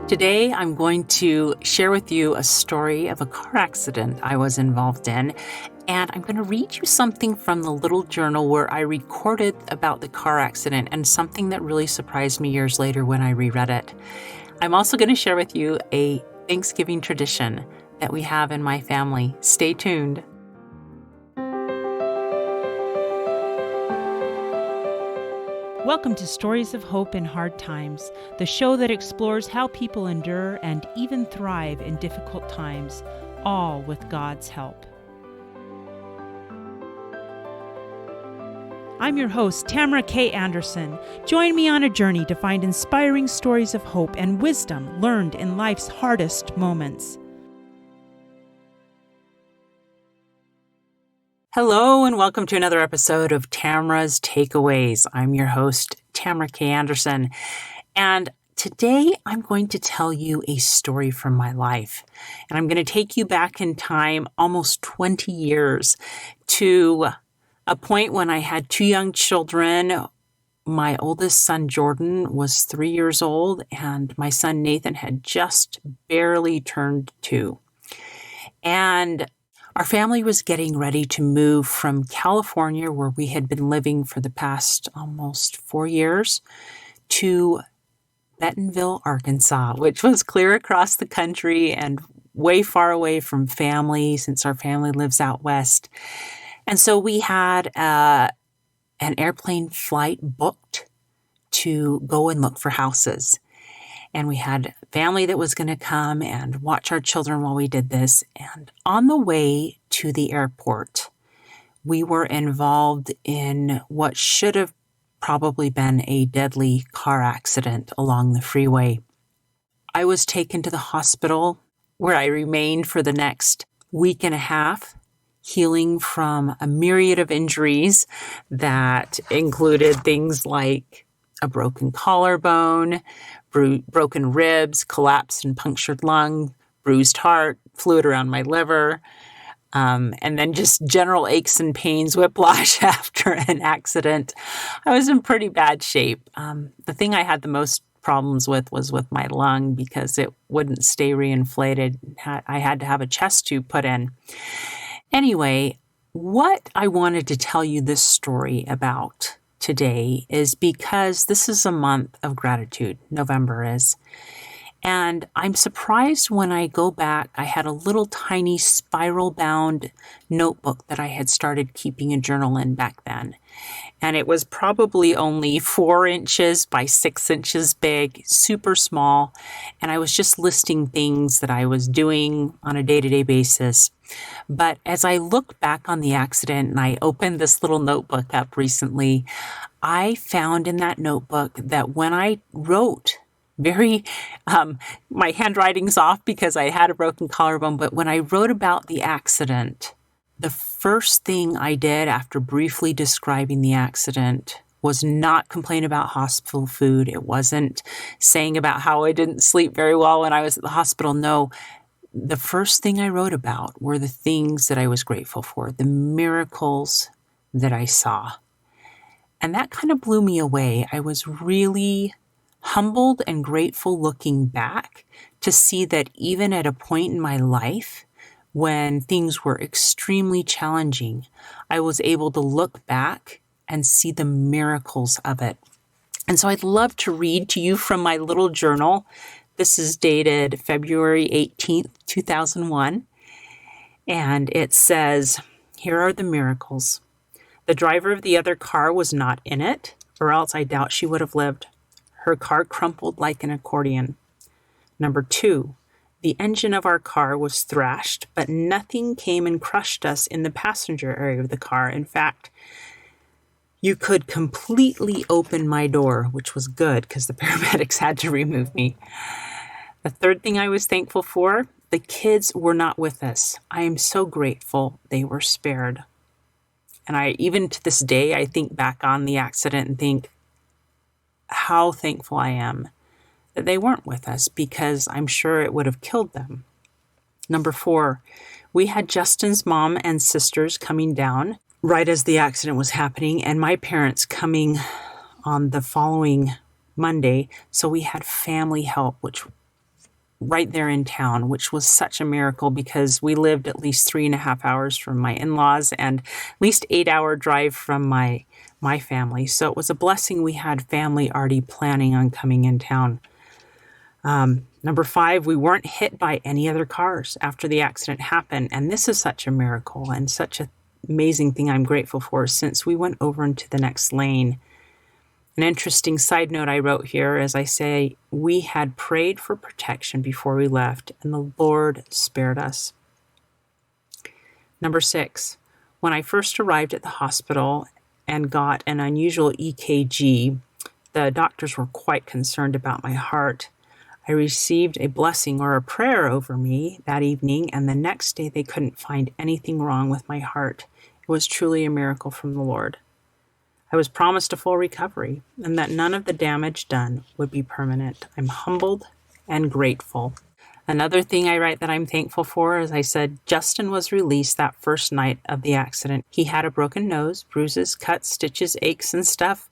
Today, I'm going to share with you a story of a car accident I was involved in, and I'm going to read you something from the little journal where I recorded about the car accident and something that really surprised me years later when I reread it. I'm also going to share with you a Thanksgiving tradition that we have in my family. Stay tuned. Welcome to Stories of Hope in Hard Times, the show that explores how people endure and even thrive in difficult times, all with God's help. I'm your host, Tamara K. Anderson. Join me on a journey to find inspiring stories of hope and wisdom learned in life's hardest moments. Hello, and welcome to another episode of Tamara's Takeaways. I'm your host, Tamara K. Anderson, and today I'm going to tell you a story from my life. And I'm going to take you back in time almost 20 years to a point when I had two young children. My oldest son, Jordan, was 3 years old, and my son, Nathan, had just barely turned 2. And our family was getting ready to move from California, where we had been living for the past almost 4 years, to Bentonville, Arkansas, which was clear across the country and way far away from family since our family lives out west. And so we had an airplane flight booked to go and look for houses. And we had family that was going to come and watch our children while we did this. And on the way to the airport, we were involved in what should have probably been a deadly car accident along the freeway. I was taken to the hospital where I remained for the next week and a half, healing from a myriad of injuries that included things like a broken collarbone, broken ribs, collapsed and punctured lung, bruised heart, fluid around my liver, and then just general aches and pains, whiplash after an accident. I was in pretty bad shape. The thing I had the most problems with was with my lung because it wouldn't stay reinflated. I had to have a chest tube put in. Anyway, what I wanted to tell you this story about today is because this is a month of gratitude. November is. And I'm surprised when I go back, I had a little tiny spiral bound notebook that I had started keeping a journal in back then. And it was probably only 4 inches by 6 inches big, super small. And I was just listing things that I was doing on a day-to-day basis. But as I look back on the accident and I opened this little notebook up recently, I found in that notebook that when I wrote my handwriting's off because I had a broken collarbone, but when I wrote about the accident, the first thing I did after briefly describing the accident was not complain about hospital food. It wasn't saying about how I didn't sleep very well when I was at the hospital. No, the first thing I wrote about were the things that I was grateful for, the miracles that I saw. And that kind of blew me away. I was really humbled and grateful looking back to see that even at a point in my life when things were extremely challenging, I was able to look back and see the miracles of it. And so I'd love to read to you from my little journal. This is dated February 18th, 2001. And it says, here are the miracles. The driver of the other car was not in it, or else I doubt she would have lived. Her car crumpled like an accordion. Number 2, the engine of our car was thrashed, but nothing came and crushed us in the passenger area of the car. In fact, you could completely open my door, which was good because the paramedics had to remove me. The third thing I was thankful for, the kids were not with us. I am so grateful they were spared. And even to this day, I think back on the accident and think how thankful I am that they weren't with us because I'm sure it would have killed them. Number 4, we had Justin's mom and sisters coming down right as the accident was happening, and my parents coming on the following Monday. So we had family help, which right there in town, which was such a miracle because we lived at least 3.5 hours from my in-laws and at least 8-hour drive from my family. So it was a blessing we had family already planning on coming in town. Number 5, we weren't hit by any other cars after the accident happened. And this is such a miracle and such an amazing thing I'm grateful for since we went over into the next lane. An interesting side note I wrote here, as I say, we had prayed for protection before we left, and the Lord spared us. Number 6, when I first arrived at the hospital and got an unusual EKG, the doctors were quite concerned about my heart. I received a blessing or a prayer over me that evening, and the next day they couldn't find anything wrong with my heart. It was truly a miracle from the Lord. I was promised a full recovery and that none of the damage done would be permanent. I'm humbled and grateful. Another thing I write that I'm thankful for, as I said, Justin was released that first night of the accident. He had a broken nose, bruises, cuts, stitches, aches, and stuff,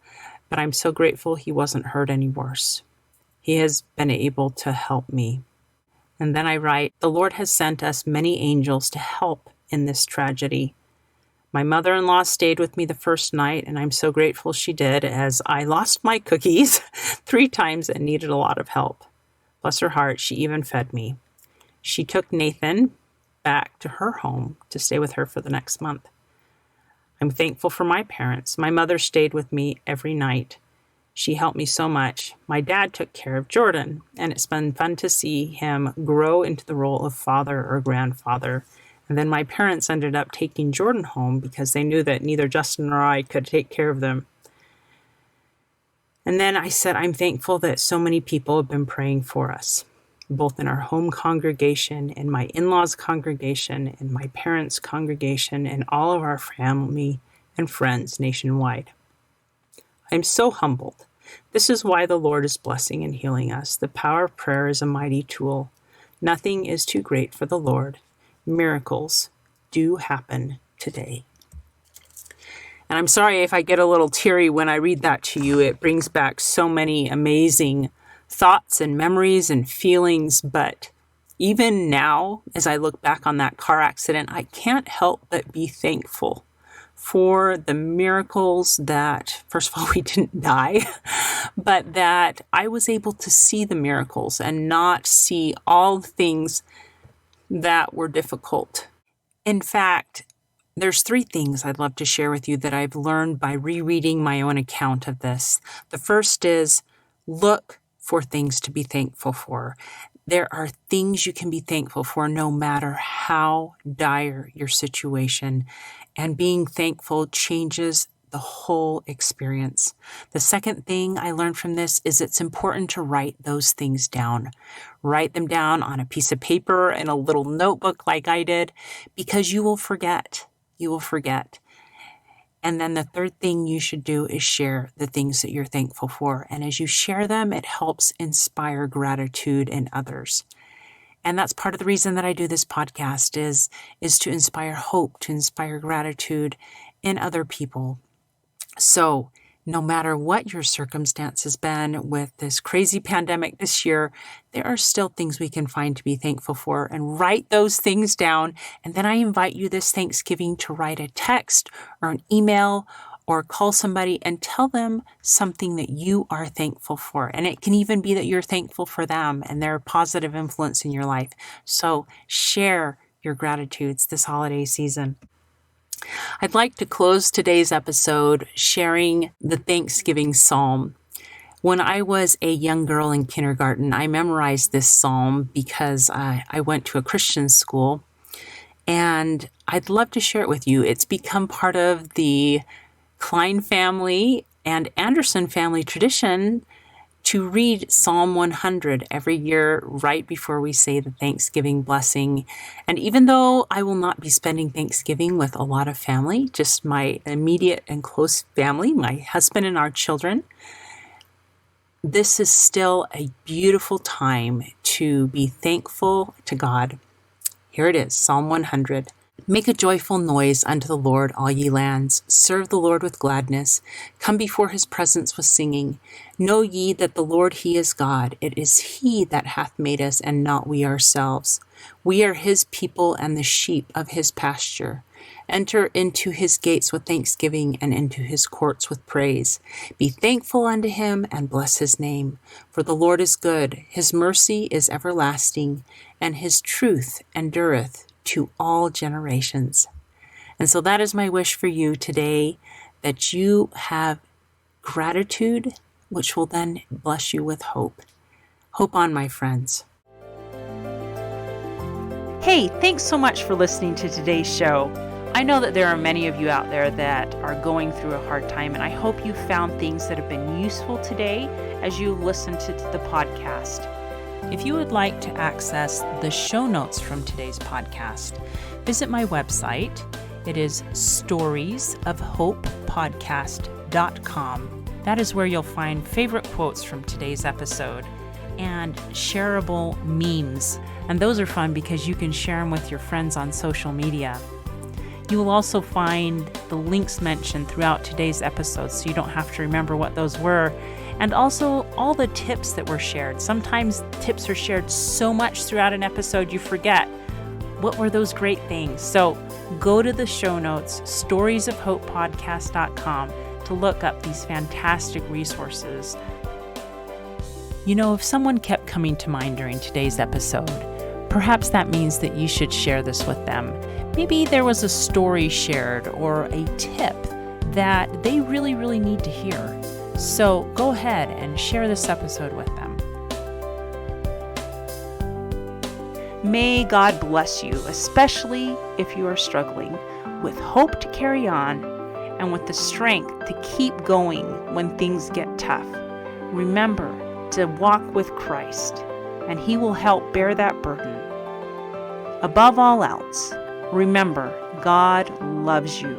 but I'm so grateful he wasn't hurt any worse. He has been able to help me. And then I write, the Lord has sent us many angels to help in this tragedy. My mother-in-law stayed with me the first night, and I'm so grateful she did, as I lost my cookies 3 times and needed a lot of help. Bless her heart, she even fed me. She took Nathan back to her home to stay with her for the next month. I'm thankful for my parents. My mother stayed with me every night. She helped me so much. My dad took care of Jordan, and it's been fun to see him grow into the role of father or grandfather. And then my parents ended up taking Jordan home because they knew that neither Justin nor I could take care of them. And then I said, I'm thankful that so many people have been praying for us, both in our home congregation, in my in-laws' congregation, in my parents' congregation, and all of our family and friends nationwide. I'm so humbled. This is why the Lord is blessing and healing us. The power of prayer is a mighty tool. Nothing is too great for the Lord. Miracles do happen today. And I'm sorry if I get a little teary when I read that to you. It brings back so many amazing thoughts and memories and feelings. But even now, as I look back on that car accident, I can't help but be thankful for the miracles that, first of all, we didn't die, but that I was able to see the miracles and not see all the things that were difficult. In fact, there's 3 things I'd love to share with you that I've learned by rereading my own account of this. The first is look for things to be thankful for. There are things you can be thankful for no matter how dire your situation. And being thankful changes the whole experience. The second thing I learned from this is it's important to write those things down. Write them down on a piece of paper in a little notebook like I did, because you will forget. You will forget. And then the third thing you should do is share the things that you're thankful for. And as you share them, it helps inspire gratitude in others. And that's part of the reason that I do this podcast is to inspire hope, to inspire gratitude in other people. So no matter what your circumstance has been with this crazy pandemic this year, there are still things we can find to be thankful for, and write those things down. And then I invite you this Thanksgiving to write a text or an email or call somebody and tell them something that you are thankful for. And it can even be that you're thankful for them and their positive influence in your life. So share your gratitudes this holiday season. I'd like to close today's episode sharing the Thanksgiving Psalm. When I was a young girl in kindergarten, I memorized this psalm because I went to a Christian school, and I'd love to share it with you. It's become part of the Klein family and Anderson family tradition to read Psalm 100 every year right before we say the Thanksgiving blessing. And even though I will not be spending Thanksgiving with a lot of family, just my immediate and close family, my husband and our children, this is still a beautiful time to be thankful to God. Here it is, Psalm 100. Make a joyful noise unto the Lord, all ye lands. Serve the Lord with gladness. Come before his presence with singing. Know ye that the Lord, he is God. It is he that hath made us, and not we ourselves. We are his people and the sheep of his pasture. Enter into his gates with thanksgiving, and into his courts with praise. Be thankful unto him, and bless his name. For the Lord is good, his mercy is everlasting, and his truth endureth to all generations. And so that is my wish for you today, that you have gratitude, which will then bless you with hope. Hope on, my friends. Hey, thanks so much for listening to today's show. I know that there are many of you out there that are going through a hard time, and I hope you found things that have been useful today as you listen to the podcast. If you would like to access the show notes from today's podcast, visit my website. It is storiesofhopepodcast.com. That is where you'll find favorite quotes from today's episode and shareable memes. And those are fun because you can share them with your friends on social media. You will also find the links mentioned throughout today's episode, so you don't have to remember what those were. And also all the tips that were shared. Sometimes tips are shared so much throughout an episode you forget what were those great things. So go to the show notes, storiesofhopepodcast.com, to look up these fantastic resources. You know, if someone kept coming to mind during today's episode, perhaps that means that you should share this with them. Maybe there was a story shared or a tip that they really, really need to hear. So go ahead and share this episode with them. May God bless you, especially if you are struggling, with hope to carry on and with the strength to keep going when things get tough. Remember to walk with Christ, and he will help bear that burden. Above all else, remember, God loves you.